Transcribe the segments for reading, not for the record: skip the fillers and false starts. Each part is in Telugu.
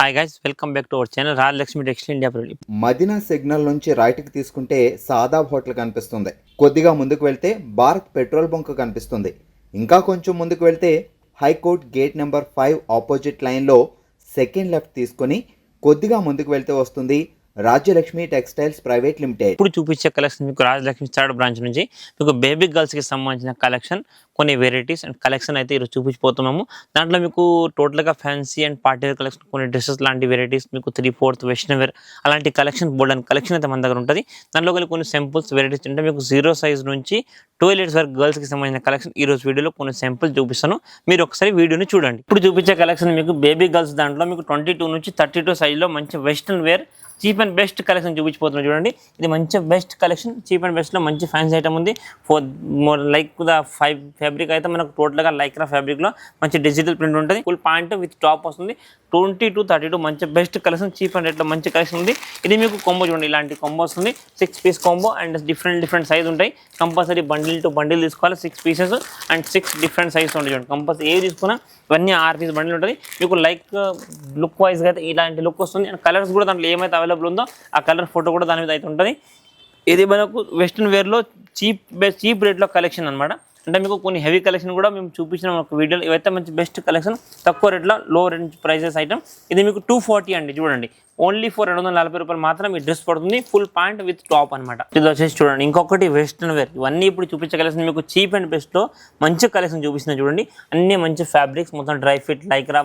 Hi guys, welcome back to our channel Rajalakshmi textile India private. Madina signal నుంచి రైట్కి తీసుకుంటే సాదాబ్ హోటల్ కనిపిస్తుంది. కొద్దిగా ముందుకు వెళ్తే భారత్ పెట్రోల్ బంక్ కనిపిస్తుంది. ఇంకా కొంచెం ముందుకు వెళ్తే హైకోర్ట్ గేట్ నెంబర్ 5 ఆపోజిట్ లైన్లో సెకండ్ లెఫ్ట్ తీసుకొని కొద్దిగా ముందుకు వెళ్తే వస్తుంది రాజ్యలక్ష్మి టెక్స్టైల్స్ ప్రైవేట్ లిమిటెడ్. ఇప్పుడు చూపించే కలెక్షన్ మీకు రాజలక్ష్మి థర్డ్ బ్రాంచ్ నుంచి మీకు బేబీ గర్ల్స్కి సంబంధించిన కలెక్షన్, కొన్ని వెరైటీస్ అండ్ కలెక్షన్ అయితే ఈరోజు చూపించిపోతున్నాము. దాంట్లో మీకు టోటల్గా fancy and party wear collection, కొన్ని డ్రెస్సెస్ లాంటి వెరైటీస్, మీకు 3/4 వెస్టర్న్ వేర్ అలాంటి కలెక్షన్, బోల్డ్ అండ్ కలెక్షన్ అయితే మన దగ్గర ఉంటుంది. దాంట్లో కొన్ని సింపుల్స్ వెరైటీస్ అంటే మీకు 0 సైజ్ నుంచి 12 ఇయర్స్ వరకు గర్ల్స్కి సంబంధించిన కలెక్షన్ ఈరోజు వీడియోలో కొన్ని సింపుల్స్ చూపిస్తాను. మీరు ఒకసారి వీడియోని చూడండి. ఇప్పుడు చూపించే కలెక్షన్ మీకు బేబీ గర్ల్స్ దాంట్లో మీకు 22 నుంచి 32 సైజ్లో మంచి western wear cheap and best collection చూపించిపోతున్నాం. చూడండి, ఇది మంచి బెస్ట్ కలెక్షన్, చీప్ అండ్ బెస్ట్లో మంచి ఫ్యాన్సీ ఐటమ్ ఉంది. లైక్ ద 5 ఫ్యాబ్రిక్ అయితే మనకు టోటల్గా లైక్రా ఫ్యాబ్రిక్లో మంచి డిజిటల్ ప్రింట్ ఉంటుంది. ఫుల్ ప్యాంట్ విత్ టాప్ వస్తుంది. 22-32 మంచి బెస్ట్ కలెక్షన్, చీప్ అండ్ రేట్లో మంచి కలెక్షన్ ఉంది. ఇది మీకు కొంబో చూడండి, ఇలాంటి కొంబో వస్తుంది. 6 piece combo and different size ఉంటాయి. కంపల్సరీ బండిల్ టు బండిల్ తీసుకోవాలి. 6 పీసెస్ అండ్ 6 డిఫరెంట్ సైజ్ ఉంటాయి. చూడండి, కంపల్సరీ ఏవి తీసుకున్నా ఇవన్నీ 6 పీస్ బండిల్ ఉంటుంది. మీకు లైక్ లుక్ వైజ్గా అయితే ఇలాంటి లుక్ వస్తుంది. అండ్ కలర్స్ కూడా దాంట్లో ఏమైతే అవైలబుల్ ఉందో ఆ కలర్ ఫోటో కూడా దాని మీద అయితే ఉంటుంది. ఇది మనకు వెస్ట్రన్ వేర్లో చీప్ రేట్లో కలెక్షన్ అనమాట. అంటే మీకు కొన్ని హెవీ కలెక్షన్ కూడా మేము చూపించిన ఒక వీడియోలో. ఇవైతే మంచి బెస్ట్ కలెక్షన్, తక్కువ రేట్లో లో రేంజ్ ప్రైజెస్ ఐటమ్. ఇది మీకు 240 అండి. చూడండి, ఓన్లీ ఫర్ 240 రూపాయలు మాత్రం ఈ డ్రెస్ పడుతుంది. ఫుల్ ప్యాంట్ విత్ టాప్ అనమాట. ఇది వచ్చేసి చూడండి, ఇంకొకటి వెస్ట్రన్ వేర్. ఇవన్నీ ఇప్పుడు చూపించే కలెక్షన్ మీకు చీప్ అండ్ బెస్ట్లో మంచి కలెక్షన్ చూపిస్తున్నాయి. చూడండి, అన్ని మంచి ఫ్యాబ్రిక్స్, మొత్తం డ్రై ఫిట్, లైక్రా,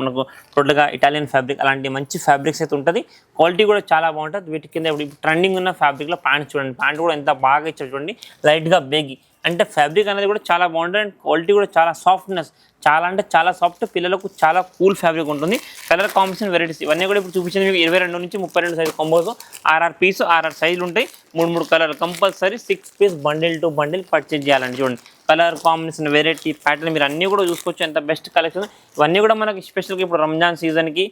మనకు టోటల్గా ఇటాలియన్ ఫ్యాబ్రిక్, అలాంటి మంచి ఫ్యాబ్రిక్స్ అయితే ఉంటుంది. క్వాలిటీ కూడా చాలా బాగుంటుంది. వీటి కింద ఇప్పుడు ట్రెండింగ్ ఉన్న ఫ్యాబ్రిక్లో ప్యాంట్ చూడండి, ప్యాంట్ కూడా ఎంత బాగా ఇచ్చారు చూడండి, లైట్గా బేగి. అంటే ఫ్యాబ్రిక్ అనేది కూడా చాలా బాగుంటుంది అండ్ క్వాలిటీ కూడా చాలా సాఫ్ట్నెస్, చాలా అంటే చాలా సాఫ్ట్, పిల్లలకు చాలా కూల్ ఫ్యాబ్రిక్ ఉంటుంది. కలర్ కాంబినేషన్ వెరైటీస్ ఇవన్నీ కూడా ఇప్పుడు చూపించింది మీకు 22 నుంచి 32 సైజ్ కాంబోస్. 6 పీస్ 6 సైజులు ఉంటాయి. 3 colour compulsory 6 piece bundle to bundle purchase చేయాలండి. చూడండి, కలర్ కాంబినేషన్, వెరైటీ, ప్యాటర్న్ మీరు అన్నీ కూడా చూసుకోవచ్చు. ఎంత బెస్ట్ కలెక్షన్. ఇవన్నీ కూడా మనకి స్పెషల్గా ఇప్పుడు రంజాన్ సీజన్కి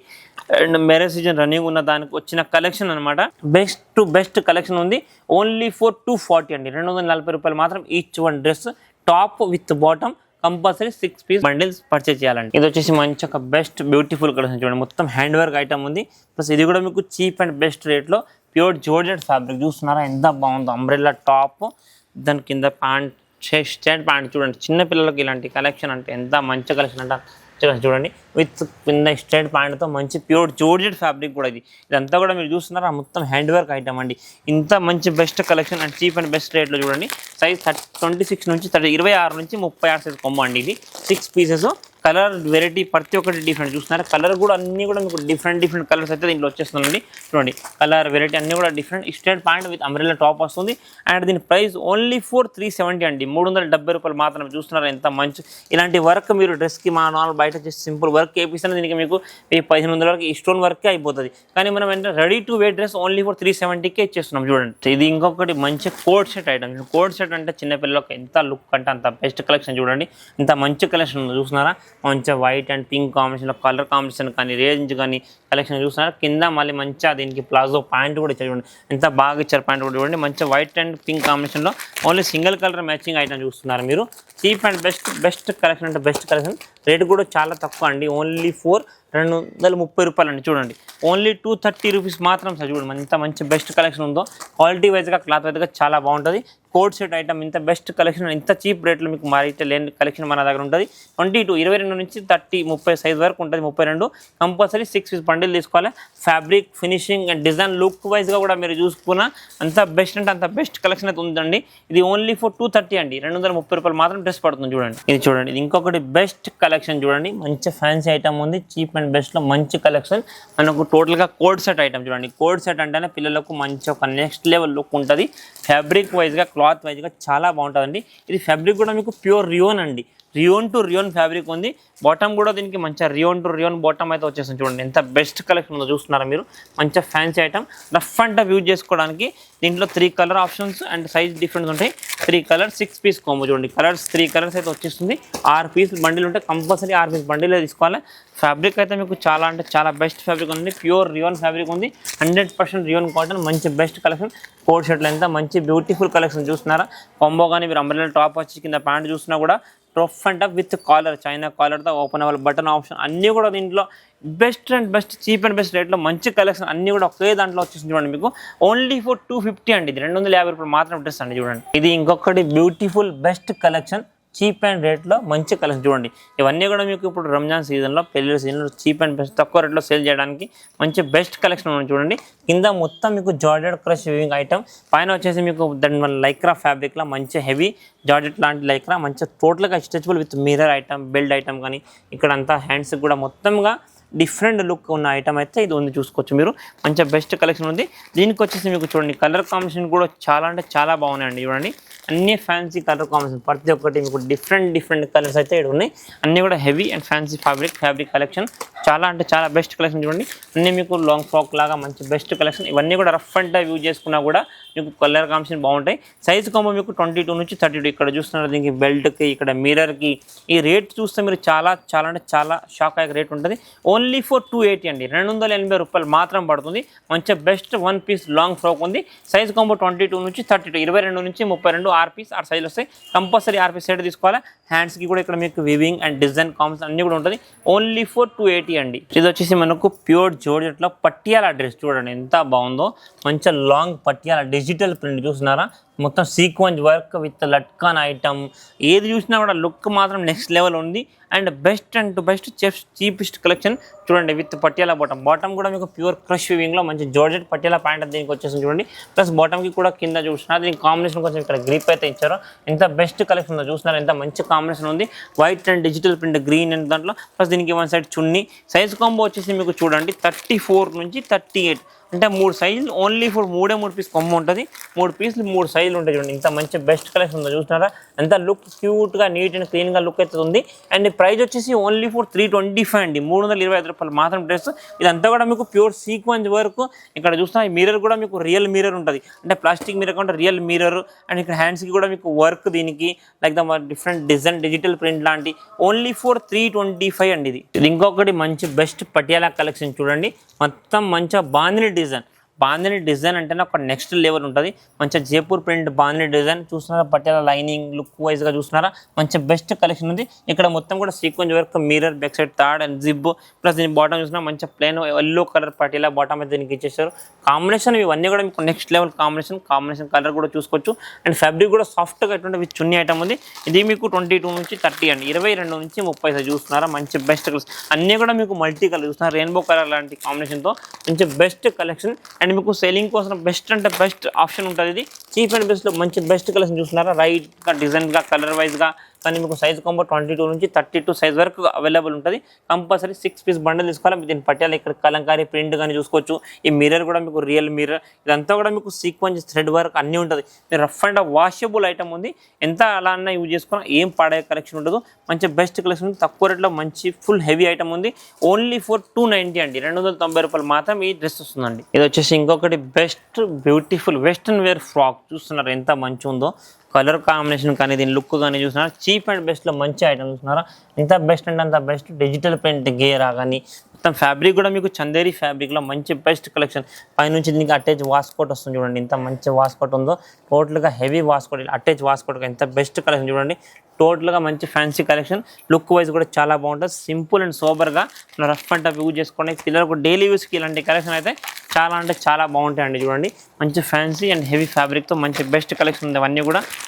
అండ్ మ్యారేజ్ సీజన్ రన్నింగ్ ఉన్న దానికి వచ్చిన కలెక్షన్ అనమాట. బెస్ట్ కలెక్షన్ ఉంది. ఓన్లీ ఫర్ 240 అండి. 240 రూపాయలు మాత్రం each one dress, top with bottom. Compulsory 6 piece bundles purchase చేయాలండి. ఇది వచ్చేసి మంచి ఒక బెస్ట్ బ్యూటిఫుల్ కలెక్షన్. చూడండి, మొత్తం హ్యాండ్ వర్క్ ఐటమ్ ఉంది. ప్లస్ ఇది కూడా మీకు చీప్ అండ్ బెస్ట్ రేట్లో ప్యూర్ జార్జెట్ ఫ్యాబ్రిక్. చూస్తున్నారా ఎంత బాగుందో, అంబ్రెల్లా టాప్, దాని కింద ప్యాంట్, స్ట్రైట్ ప్యాంట్. చూడండి, చిన్న పిల్లలకి ఇలాంటి కలెక్షన్ అంటే ఎంత మంచి కలెక్షన్ అంటే చూడండి, విత్ కింద స్ట్రైట్ ప్యాంట్తో మంచి ప్యూర్ జార్జెట్ ఫ్యాబ్రిక్ కూడా. ఇదంతా కూడా మీరు చూస్తున్నారా, మొత్తం హ్యాండ్ వర్క్ ఐటమ్ అండి. ఇంత మంచి best collection and cheap and best రేట్లో చూడండి. సైజ్ 26 నుంచి 26 నుంచి 36 సైజ్ కొమ్మ అండి. ఇది 6 పీసెస్. కలర్ వెరైటీ ప్రతి ఒక్కటి డిఫరెంట్. చూస్తున్నారా, కలర్ కూడా అన్నీ కూడా మీకు డిఫరెంట్ కలర్స్ అయితే దీంట్లో వచ్చేస్తుందండి. చూడండి, కలర్ వెరైటీ అన్నీ కూడా different. Straight pant with umbrella top వస్తుంది. అండ్ దీని ప్రైస్ ఓన్లీ ఫర్ 370 అండి. 370 రూపాయలు మాత్రం. చూస్తున్నారా ఎంత మంచి ఇలాంటి వర్క్. మీరు డ్రెస్కి మా నార్మల్ బయట చేసి సింపుల్ వర్క్ వేపిస్తాను, దీనికి మీకు 1500 వరకు ఈ స్టోన్ వర్కే అయిపోతుంది. కానీ మనం ఏంటంటే ready to wear dress only for 370కే ఇచ్చేస్తున్నాం. చూడండి, ఇది ఇంకొకటి మంచి coat set item. Coat set అంటే చిన్నపిల్లలకు ఎంత లుక్ అంటే అంత బెస్ట్ కలెక్షన్. చూడండి, ఇంత మంచి కలెక్షన్ ఉంది. చూస్తున్నారా, మంచిగా వైట్ అండ్ పింక్ కాంబినేషన్లో కలర్ కాంబినేషన్ కానీ, రేంజ్ కానీ కలెక్షన్ చూస్తున్నారా. కింద మళ్ళీ మంచిగా దీనికి ప్లాజో ప్యాంట్ కూడా ఇచ్చారు. చూడండి, ఎంత బాగా ఇచ్చారు ప్యాంట్ కూడా. చూడండి, మంచిగా వైట్ అండ్ పింక్ కాంబినేషన్లో only single colour matching item చూస్తున్నారు మీరు. చీప్ అండ్ బెస్ట్ కలెక్షన్ అంటే బెస్ట్ కలెక్షన్. రేట్ కూడా చాలా తక్కువ అండి. ఓన్లీ ఫర్ 230 రూపాయలు అండి. చూడండి, ఓన్లీ 230 రూపీస్ మాత్రం. సార్ చూడండి, ఇంత మంచి బెస్ట్ కలెక్షన్ ఉందో. క్వాలిటీ వైజ్గా, క్లాత్ వైజ్గా చాలా బాగుంటుంది. కోట్ సెట్ ఐటమ్ ఇంత బెస్ట్ కలెక్షన్, ఇంత చీప్ రేట్లో మీకు మారైతే లేని కలెక్షన్ మన దగ్గర ఉంటుంది. 22 నుంచి 30 సైజ్ వరకు ఉంటుంది. 32 కంపల్సరీ 6 పీస్ బండిల్ తీసుకోవాలి. Fabric, finishing and design, look వైజ్గా కూడా మీరు చూసుకున్న అంత బెస్ట్ అంటే అంత బెస్ట్ కలెక్షన్ అయితే ఉందండి. ఇది ఓన్లీ ఫర్ 230 అండి. 230 రూపాయలు మాత్రం డ్రెస్ పడుతుంది. చూడండి, ఇది చూడండి, ఇది ఇంకొకటి బెస్ట్ కలెక్షన్. చూడండి, మంచి ఫ్యాన్సీ ఐటమ్ ఉంది. చీప్ అండ్ బెస్ట్లో మంచి కలెక్షన్. మనకు టోటల్గా కోడ్ సెట్ ఐటమ్. చూడండి, కోడ్ సెట్ అంటేనే పిల్లలకు మంచి ఒక నెక్స్ట్ లెవెల్ లుక్ ఉంటుంది. ఫ్యాబ్రిక్ వైజ్గా, క్లాత్ వైజ్గా చాలా బాగుంటుందండి. ఇది ఫ్యాబ్రిక్ కూడా మీకు ప్యూర్ రియోన్ అండి. రియోన్ టు రియోన్ ఫ్యాబ్రిక్ ఉంది. బాటమ్ కూడా దీనికి మంచిగా రియోన్ టు రియోన్ బాటమ్ అయితే వచ్చేస్తుంది. చూడండి, ఎంత బెస్ట్ కలెక్షన్ ఉందో చూస్తున్నారా మీరు. మంచిగా fancy item, rough and tough use చేసుకోవడానికి. దీంట్లో 3 colour options and size difference ఉంటాయి. 3 కలర్స్ 6 పీస్ కాంబో. చూడండి, 3 కలర్స్ అయితే వచ్చేస్తుంది. 6 పీస్ బండిల్ ఉంటే కంపల్సరీ 6 పీస్ బండిల్ తీసుకోవాలి. ఫ్యాబ్రిక్ అయితే మీకు చాలా అంటే చాలా బెస్ట్ ఫ్యాబ్రిక్ ఉంది. ప్యూర్ రియోన్ ఫ్యాబ్రిక్ ఉంది. 100% రియోన్ కాటన్. మంచి బెస్ట్ కలెక్షన్. కోట్ షర్ట్లు ఎంత మంచి బ్యూటిఫుల్ కలెక్షన్ చూస్తున్నారా. కాంబో కానీ మీరు అంబ్రెల్లా టాప్ వచ్చి కింద ప్యాంట్ చూసినా కూడా rough and tough with collar, China కాలర్తో ఓపెన్ అవ్వాలి, బటన్ ఆప్షన్ అన్నీ కూడా దీంట్లో best and best, cheap and best రేట్లో మంచి కలెక్షన్ అన్నీ కూడా ఒకే దాంట్లో వచ్చేసి చూడండి మీకు ఓన్లీ ఫర్ 250 అండి. ఇది 250 రూపాయలు మాత్రం డ్రెస్ అండి చూడండి. ఇది ఇంకొకటి beautiful best collection, cheap and రేట్లో మంచి కలెక్షన్ చూడండి. ఇవన్నీ కూడా మీకు ఇప్పుడు రంజాన్ సీజన్లో, పెళ్ళిళ్ళ సీజన్లో చీప్ అండ్ బెస్ట్ తక్కువ రేట్లో సేల్ చేయడానికి మంచి బెస్ట్ కలెక్షన్ ఉంది చూడండి. కింద మొత్తం మీకు జార్జెట్ క్రష్ వీవింగ్ ఐటమ్, పైన వచ్చేసి మీకు దాని వల్ల లైక్రా ఫ్యాబ్రిక్లో మంచి హెవీ జార్జెట్ లాంటి లైక్రా, మంచి టోటల్గా stretchable with mirror item, belt item కానీ ఇక్కడ అంతా హ్యాండ్స్ కూడా మొత్తంగా డిఫరెంట్ లుక్ ఉన్న ఐటమ్ అయితే ఇది ఉంది, చూసుకోవచ్చు మీరు. మంచిగా బెస్ట్ కలెక్షన్ ఉంది. దీనికి వచ్చేసి మీకు చూడండి కలర్ కాంబినేషన్ కూడా చాలా అంటే చాలా బాగున్నాయండి చూడండి. అన్ని ఫ్యాన్సీ కలర్ కాంబినేషన్, ప్రతి ఒక్కటి మీకు డిఫరెంట్ కలర్స్ అయితే ఇక్కడ ఉన్నాయి. అన్నీ కూడా heavy and fancy fabric collection, చాలా అంటే చాలా బెస్ట్ కలెక్షన్ చూడండి. అన్నీ మీకు లాంగ్ ఫ్రాక్ లాగా మంచి బెస్ట్ కలెక్షన్. ఇవన్నీ కూడా రఫ్ అండ్ టఫ్ యూజ్ చేసుకున్నా కూడా మీకు కలర్ కాంబినేషన్ బాగుంటాయి. సైజ్ కాంబో మీకు 22 నుంచి 32 ఇక్కడ చూస్తున్నారు. దీనికి బెల్ట్కి, ఇక్కడ మిర్రర్కి ఈ రేట్ చూస్తే మీరు చాలా అంటే చాలా షాక్ అయ్యే రేట్ ఉంటుంది. ఓన్లీ ఫర్ 280 అండి, 280 రూపాయలు మాత్రం పడుతుంది. మంచిగా బెస్ట్ 1 పీస్ లాంగ్ ఫ్రాక్ ఉంది. సైజ్ కాంబో 22 నుంచి 32, 22 నుంచి 32 6 పీస్ 6 సైజులు వస్తాయి. కంపల్సరీ 6 పీస్ సెట్ తీసుకోవాలి. హ్యాండ్స్కి కూడా ఇక్కడ మీకు వివింగ్ అండ్ డిజైన్ కాంబినేషన్ అన్నీ కూడా ఉంటుంది. ఓన్లీ ఫర్ 280 అండి. ఇది వచ్చేసి మనకు ప్యూర్ జోర్జెట్లో పట్టియాల డ్రెస్ చూడండి ఎంత బాగుందో. మంచిగా లాంగ్ పట్టియాల డిజిటల్ ప్రింట్ చూస్తున్నారా, మొత్తం సీక్వెన్స్ వర్క్ విత్ లట్కాన్ ఐటమ్, ఏది చూసినా కూడా లుక్ మాత్రం నెక్స్ట్ లెవెల్ ఉంది. And best and best cheapest collection చూడండి విత్ పట్యాల బాటమ్ కూడా మీకు ప్యూర్ క్రష్ వివింగ్లో మంచి జార్జెట్ పట్యాల ప్యాంట్ దీనికి వచ్చేసి చూడండి. ప్లస్ బాటమ్కి కూడా కింద చూసినా దీనికి కాంబినేషన్ కొంచెం ఇక్కడ గ్రిప్ అయితే ఇచ్చారు. ఎంత బెస్ట్ కలెక్షన్ ఉందో చూసినారు, ఎంత మంచి కాంబినేషన్ ఉంది. White and digital print green and దాంట్లో, ప్లస్ దీనికి వన్ సైడ్ చున్నీ. సైజ్ కాంబో వచ్చేసి మీకు చూడండి 34 నుంచి 38 అంటే 3 సైజులు. ఓన్లీ ఫర్ 3 పీస్ కొమ్మ ఉంటుంది. 3 పీసులు 3 సైజులు ఉంటాయి చూడండి. ఇంత మంచి బెస్ట్ కలెక్షన్ ఉందో చూస్తున్నారా, ఎంత లుక్ క్యూట్గా నీట్ అండ్ క్లీన్గా లుక్ అయితే ఉంది. అండ్ ప్రైస్ వచ్చేసి ఓన్లీ ఫర్ 325 అండి, 325 రూపాయలు మాత్రం డ్రెస్. ఇదంతా కూడా మీకు ప్యూర్ సీక్వెన్స్ వర్క్. ఇక్కడ చూస్తున్నా ఈ మిర్రర్ కూడా మీకు రియల్ మిర్రర్ ఉంటుంది, అంటే ప్లాస్టిక్ మిర్రర్ కంటే రియల్ మిర్రర్. అండ్ ఇక్కడ హ్యాండ్స్కి కూడా మీకు వర్క్ దీనికి like the different design digital print లాంటి. ఓన్లీ ఫర్ 325 అండి. ఇది ఇంకొకటి మంచి బెస్ట్ పటియాలా కలెక్షన్ చూడండి. మొత్తం మంచిగా బాందిని డిజైన్ అంటేనే ఒక నెక్స్ట్ లెవెల్ ఉంటుంది. మంచిగా జైపూర్ ప్రింట్ బాందిని డిజైన్ చూస్తున్నారా, పట్యాల లైనింగ్ లుక్ వైజ్గా చూస్తున్నారా, మంచి బెస్ట్ కలెక్షన్ ఉంది. ఇక్కడ మొత్తం కూడా sequence work, mirror, back side third and zip, plus దీని బాటమ్ చూసినా మంచిగా plain yellow colour Patiala bottom అయితే దీనికి ఇచ్చేసారు. కాంబినేషన్ ఇవన్నీ కూడా మీకు నెక్స్ట్ లెవెల్ కాంబినేషన్ కలర్ కూడా చూసుకోవచ్చు. అండ్ ఫ్యాబ్రిక్ కూడా సాఫ్ట్గా ఎటువంటి విత్ చున్నీ ఐటమ్ ఉంది. ఇది మీకు 22 నుంచి 30 అండి, 22 నుంచి 30 చూస్తున్నారా, మంచి బెస్ట్ కలర్స్. అన్నీ కూడా మీకు మల్టీ కలర్ చూస్తున్నారు, రెయిన్బో కలర్ లాంటి కాంబినేషన్తో మంచి బెస్ట్ కలెక్షన్. అండ్ మీకు సేలింగ్ కోసం బెస్ట్ అంటే బెస్ట్ ఆప్షన్ ఉంటుంది. ఇది చీప్ అండ్ బెస్ట్లో మంచి బెస్ట్ కలెక్షన్ చూస్తున్నారా, రైట్గా డిజైన్గా కలర్ వైజ్గా. కానీ మీకు సైజ్ కాంబో 22 నుంచి 32 సైజ్ వరకు అవైలబుల్ ఉంటుంది. కంపల్సరీ 6 పీస్ బండిల్ తీసుకోవాలి. దీని పట్టాలి ఇక్కడ కలంకారీ ప్రింట్ కానీ చూసుకోవచ్చు. ఈ మిర్రర్ కూడా మీకు రియల్ మిర్రర్, ఇదంతా కూడా మీకు సీక్వెన్స్ థ్రెడ్ వర్క్ అన్నీ ఉంటుంది. రఫ్ అండ్ వాషబుల్ ఐటమ్ ఉంది. ఎంత అలా అన్నా యూజ్ చేసుకున్నా ఏం పాడే కలెక్షన్ ఉండదు. మంచి బెస్ట్ కలెక్షన్ ఉంది. తక్కువ రేట్లో మంచి ఫుల్ హెవీ ఐటమ్ ఉంది. ఓన్లీ ఫర్ 290 అండి, 290 రూపాయలు మాత్రం ఈ డ్రెస్ వస్తుందండి. ఇది వచ్చేసి ఇంకొకటి best beautiful western wear frock చూస్తున్నారు, ఎంత మంచి ఉందో. కలర్ కాంబినేషన్ కానీ దీని లుక్ కానీ చూస్తున్నారా, చీప్ అండ్ బెస్ట్లో మంచి ఐటమ్ చూస్తున్నారా, ఎంత బెస్ట్ అంటే అంత బెస్ట్. డిజిటల్ ప్రింట్ గేరా కానీ మొత్తం ఫ్యాబ్రిక్ కూడా మీకు చందేరి ఫ్యాబ్రిక్లో మంచి బెస్ట్ కలెక్షన్. పైనుంచి దీనికి అటాచ్ వాస్కోట్ వస్తుంది చూడండి, ఎంత మంచి వాస్కోట్ ఉందో. టోటల్గా హెవీ వాస్కోట్, అటాచ్ వాస్కోట్ ఎంత బెస్ట్ కలెక్షన్ చూడండి. టోటల్గా మంచి ఫ్యాన్సీ కలెక్షన్, లుక్ వైజ్ కూడా చాలా బాగుంటుంది. సింపుల్ అండ్ సోబర్గా రఫ్ అండ్ టఫ్ యూజ్ చేసుకోవడానికి, పిల్లలకు డైలీ యూస్కి ఇలాంటి కలెక్షన్ అయితే చాలా అంటే చాలా బాగుంటాయండి చూడండి. మంచి ఫ్యాన్సీ అండ్ హెవీ ఫ్యాబ్రిక్తో మంచి బెస్ట్ కలెక్షన్ ఉంది.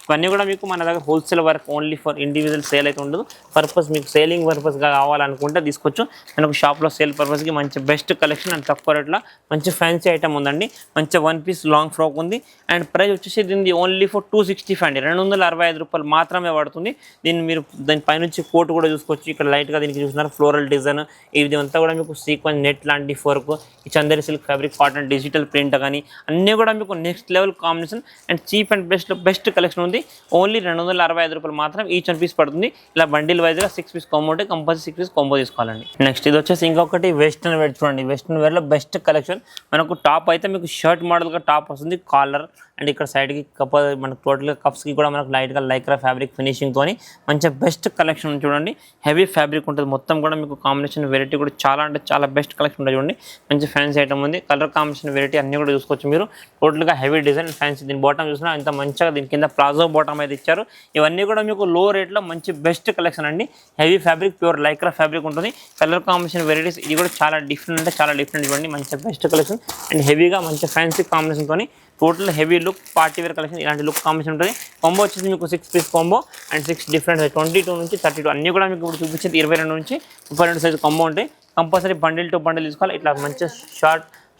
ఇవన్నీ కూడా మీకు మన దగ్గర wholesale work, only for individual sale అయితే ఉండదు. పర్పస్ మీకు సేలింగ్ పర్పస్గా కావాలనుకుంటే తీసుకోవచ్చు. మనకు షాప్లో సేల్ పర్పస్కి మంచి బెస్ట్ కలెక్షన్ అండ్ తక్కువ రేట్లో మంచి ఫ్యాన్సీ ఐటమ్ ఉందండి. మంచి 1 పీస్ లాంగ్ ఫ్రాక్ ఉంది. అండ్ ప్రైస్ వచ్చేసి దీన్ని ఓన్లీ ఫర్ 265 అండి, 265 రూపాయలు మాత్రమే పడుతుంది. దీన్ని మీరు దాని పైనుంచి కోట్ కూడా చూసుకోవచ్చు. ఇక్కడ లైట్గా దీనికి చూస్తున్నారు ఫ్లోరల్ డిజైన్. ఇది అంతా కూడా మీకు సీక్వెన్స్ నెట్ లాంటి వర్క్, ఈ Chanderi silk fabric, cotton digital print కానీ అన్నీ కూడా మీకు next level combination and cheap and best collection ఉంది. ఓన్లీ 265 రూపాయలు మాత్రం ఈచ్ 1 పీస్ పడుతుంది. ఇలా బండిల్ వైజ్గా 6 పీస్ కాంబో ఉంటే కంపల్సరీ 6 పీస్ కాంబో తీసుకోవాలండి. నెక్స్ట్ ఇది వచ్చేసి ఇంకొకటి వెస్ట్రన్ వేర్ చూడండి. వెస్ట్రన్ వేర్లో బెస్ట్ కలెక్షన్. మనకు టాప్ అయితే మీకు షర్ట్ మోడల్గా టాప్ వస్తుంది, కాలర్ అండ్ ఇక్కడ సైడ్కి కప్ మనకు టోటల్గా కప్స్కి కూడా మనకు లైట్గా లైక్రా ఫ్యాబ్రిక్ ఫినిషింగ్తోని మంచి బెస్ట్ కలెక్షన్ చూడండి. హెవీ ఫ్యాబ్రిక్ ఉంటుంది మొత్తం కూడా మీకు కాంబినేషన్ వెరైటీ కూడా చాలా అంటే చాలా బెస్ట్ కలెక్షన్ ఉంటుంది చూడండి. మంచి ఫ్యాన్సీ ఐటమ్ ఉంది, కలర్ కాంబినేషన్ వెరైటీ అన్ని కూడా చూసుకోవచ్చు మీరు. టోటల్గా హెవీ డిజైన్ ఫ్యాన్సీ, దీని బాటమ్ చూసినా ఇంత మంచిగా దీని కింద ప్లాజో బాటమ్ అయితే ఇచ్చారు. ఇవన్నీ కూడా మీకు లో రేట్లో మంచి బెస్ట్ కలెక్షన్ అండి. Heavy fabric pure Lycra fabric ఉంటుంది. కలర్ కాంబినేషన్ వెరైటీస్ ఇది కూడా చాలా డిఫరెంట్ అంటే చాలా డిఫరెంట్ ఇవ్వండి. మంచి బెస్ట్ కలెక్షన్ అండ్ హెవీగా మంచి ఫ్యాన్సీ కాంబినేషన్తో total heavy look party wear collection ఇలాంటి లుక్ కాంబినేషన్ ఉంటుంది. కాంబో వచ్చేసి మీకు 6 పీస్ కాంబో అండ్ 6 డిఫరెంట్ 22 నుంచి 32 అన్నీ కూడా మీకు ఇప్పుడు చూపించేది 22 నుంచి 32 సైజ్ కాంబో ఉంటాయి. కంపల్సరీ బండిల్ టు బండిల్ తీసుకోవాలి. ఇట్లా మంచి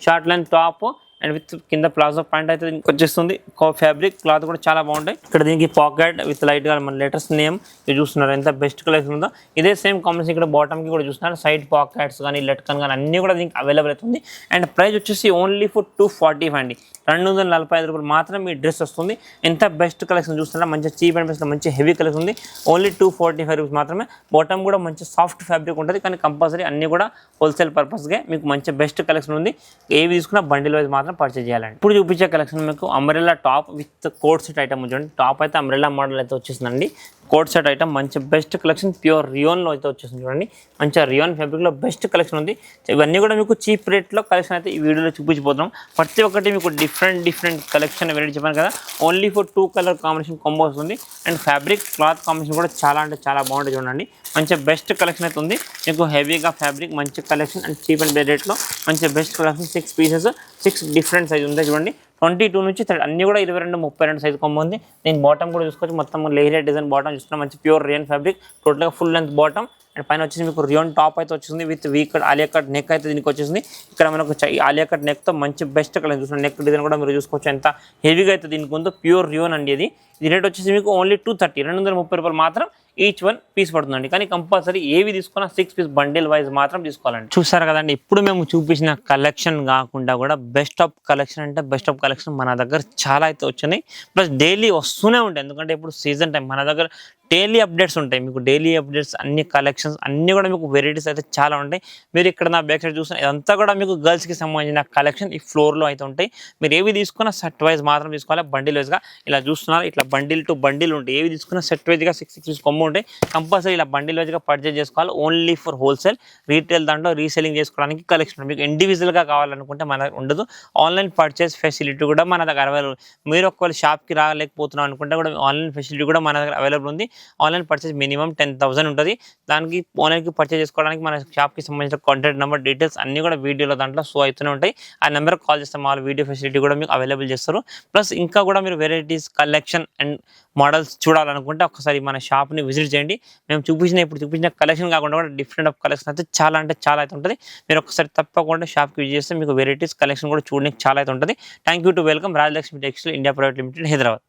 short line top and with కింద ప్లాజో ప్యాంట్ అయితే వచ్చేస్తుంది. ఫ్యాబ్రిక్ క్లాత్ కూడా చాలా బాగుంటాయి. ఇక్కడ దీనికి పాకెట్ విత్ లైట్గా మన లేటెస్ట్ నేమ్ ఇది చూస్తున్నారు ఎంత బెస్ట్ కలెక్షన్ ఉందో. ఇదే సేమ్ కాంబినేషన్ ఇక్కడ బాటమ్కి కూడా చూస్తున్నారు. సైడ్ పాకెట్స్ కానీ లెట్కన్ కానీ అన్నీ కూడా దీనికి అవైలబుల్ అవుతుంది. అండ్ ప్రైస్ వచ్చేసి ఓన్లీ ఫర్ 245 అండి. 245 రూపాయలు మాత్రం ఈ డ్రెస్ వస్తుంది. ఎంత బెస్ట్ కలెక్షన్ చూస్తున్నారా, మంచి చీప్ అండ్ బెస్ట్ మంచి హెవీ కలెక్షన్ ఉంది. ఓన్లీ 245 రూపీస్ మాత్రమే. బాటమ్ కూడా మంచి సాఫ్ట్ ఫ్యాబ్రిక్ ఉంటుంది, కానీ కంపల్సరీ అన్నీ కూడా హోల్సేల్ పర్పస్గా మీకు మంచి బెస్ట్ కలెక్షన్ ఉంది. ఏవి తీసుకున్నా బండిల్ వైజ్ మాత్రం పర్చేజ్ చేయాలండి. ఇప్పుడు చూపించే కలెక్షన్ మీకు umbrella top with coat set item చూడండి. టాప్ అయితే అంబ్రెల్లా మోడల్ అయితే వచ్చేసిందండి. కోట్ సెట్ ఐటమ్ మంచి బెస్ట్ కలెక్షన్ ప్యూర్ రియోన్లో అయితే వచ్చేసింది చూడండి. మంచిగా రియోన్ ఫ్యాబ్రిక్లో బెస్ట్ కలెక్షన్ ఉంది. ఇవన్నీ కూడా మీకు చీప్ రేట్లో కలెక్షన్ అయితే ఈ వీడియోలో చూపించిపోతున్నాం. ప్రతి ఒక్కటి మీకు డిఫరెంట్ కలెక్షన్ వెరైటీ చెప్పాను కదా. Only for 2 colour combination combo వస్తుంది. అండ్ ఫ్యాబ్రిక్ క్లాత్ కాంబినేషన్ కూడా చాలా అంటే చాలా బాగుంటుంది చూడండి. మంచి బెస్ట్ కలెక్షన్ అయితే ఉంది మీకు. హెవీగా ఫ్యాబ్రిక్ మంచి కలెక్షన్ అండ్ చీప్ అండ్ రేట్లో మంచి best collection. 6 pieces 6 different size ఉంది చూడండి. 22 నుంచి 30 అన్నీ కూడా 22, 32 సైజ్ కొమ్మ ఉంది. దీని బాటమ్ కూడా చూసుకోవచ్చు. మొత్తం లేయర్ డిజైన్ బాటమ్ చూస్తున్నా. మంచి ప్యూర్ రియన్ ఫ్యాబ్రిక్ టోటల్గా ఫుల్ లెంత్ బాటమ్ అండ్ పైన వచ్చేసి మీకు రియోన్ టాప్ అయితే వచ్చింది with cut Alia cut neck అయితే దీనికి వచ్చేసింది. ఇక్కడ మనకు ఆలియా కట్ నెక్తో మంచి బెస్ట్ కలర్ చూసిన నెక్ డిజైన్ కూడా మీరు చూసుకోవచ్చు. ఎంత హెవీగా అయితే దీనికి ఉందో. ప్యూర్ రియోన్ అండి ఇది. ఇది రేట్ వచ్చేసి మీకు ఓన్లీ 230 230 రూపాయలు మాత్రం ఈచ్ వన్ పీస్ పడుతుందండి. కానీ కంపల్సరీ ఏవి తీసుకున్నా 6 పీస్ బండిల్ వైజ్ మాత్రం తీసుకోవాలండి. చూసారు కదండి, ఇప్పుడు మేము చూపించిన కలెక్షన్ కాకుండా కూడా బెస్ట్ ఆఫ్ కలెక్షన్ అంటే బెస్ట్ ఆఫ్ కలెక్షన్ మన దగ్గర చాలా అయితే వచ్చినాయి. ప్లస్ డైలీ వస్తూనే ఉంటాయి, ఎందుకంటే ఇప్పుడు సీజన్ టైం మన దగ్గర డైలీ అప్డేట్స్ ఉంటాయి. మీకు డైలీ అప్డేట్స్ అన్ని కలెక్షన్స్ అన్నీ కూడా మీకు వెరైటీస్ అయితే చాలా ఉంటాయి. మీరు ఇక్కడ నా బ్యాక్ సైడ్ చూసిన ఇదంతా కూడా మీకు గర్ల్స్కి సంబంధించిన కలెక్షన్ ఈ ఫ్లోర్లో అయితే ఉంటాయి. మీరు ఏవి తీసుకున్నా సెట్ వైజ్ మాత్రం తీసుకోవాలి. బండిల్ వైజ్గా ఇలా చూస్తున్నారు. ఇట్లా బండిల్ టు బండిల్ ఉంటాయి. ఏవి తీసుకున్నా సెట్ వైజ్గా 6 పీస్ కొమ్ము ఉంటాయి. కంపల్సరీ ఇలా బండిల్ వైజ్గా పర్చేజ్ చేసుకోవాలి. Only for wholesale. రీటైల్ దాంట్లో రీసెలింగ్ చేసుకోవడానికి కలెక్షన్ మీకు ఇండివిజువల్గా కావాలనుకుంటే మన దగ్గర ఉండదు. ఆన్లైన్ పర్చేస్ ఫెసిలిటీ కూడా మన దగ్గర అవైలబుల్. మీరు ఒకవేళ షాప్కి రాలేకపోతున్నాం అనుకుంటే కూడా ఆన్లైన్ ఫెసిలిటీ కూడా మన దగ్గర అవైలబుల్ ఉంది. ఆన్లైన్ పర్చేస్ మినిమం 10,000 ఉంటుంది. దానికి ఆన్లైన్కి పర్చేస్ చేసుకోవడానికి మన షాప్కి సంబంధించిన కాంటాక్ట్ నెంబర్ డీటెయిల్స్ అన్నీ కూడా వీడియోలో దాంట్లో షో అవుతూనే ఉంటాయి. ఆ నెంబర్కి కాల్ చేస్తే మా వీడియో ఫెసిలిటీ కూడా మీకు అవైలబుల్ చేస్తారు. ప్లస్ ఇంకా కూడా మీరు వెరైటీస్ కలెక్షన్ అండ్ మోడల్స్ చూడాలనుకుంటే ఒకసారి మన షాప్ని విజిట్ చేయండి. మేము ఇప్పుడు చూపించిన కలెక్షన్ కాకుండా కూడా డిఫరెంట్ ఆఫ్ కలెక్షన్ అయితే చాలా అంటే చాలా అయితే ఉంటుంది. మీరు ఒకసారి తప్పకుండా షాప్కి విజిట్ చేస్తే మీకు వెరైటీస్ కలెక్షన్ కూడా చూడడానికి చాలా అయితే ఉంటుంది. Thank you to welcome Rajalakshmi textile India private limited, Hyderabad.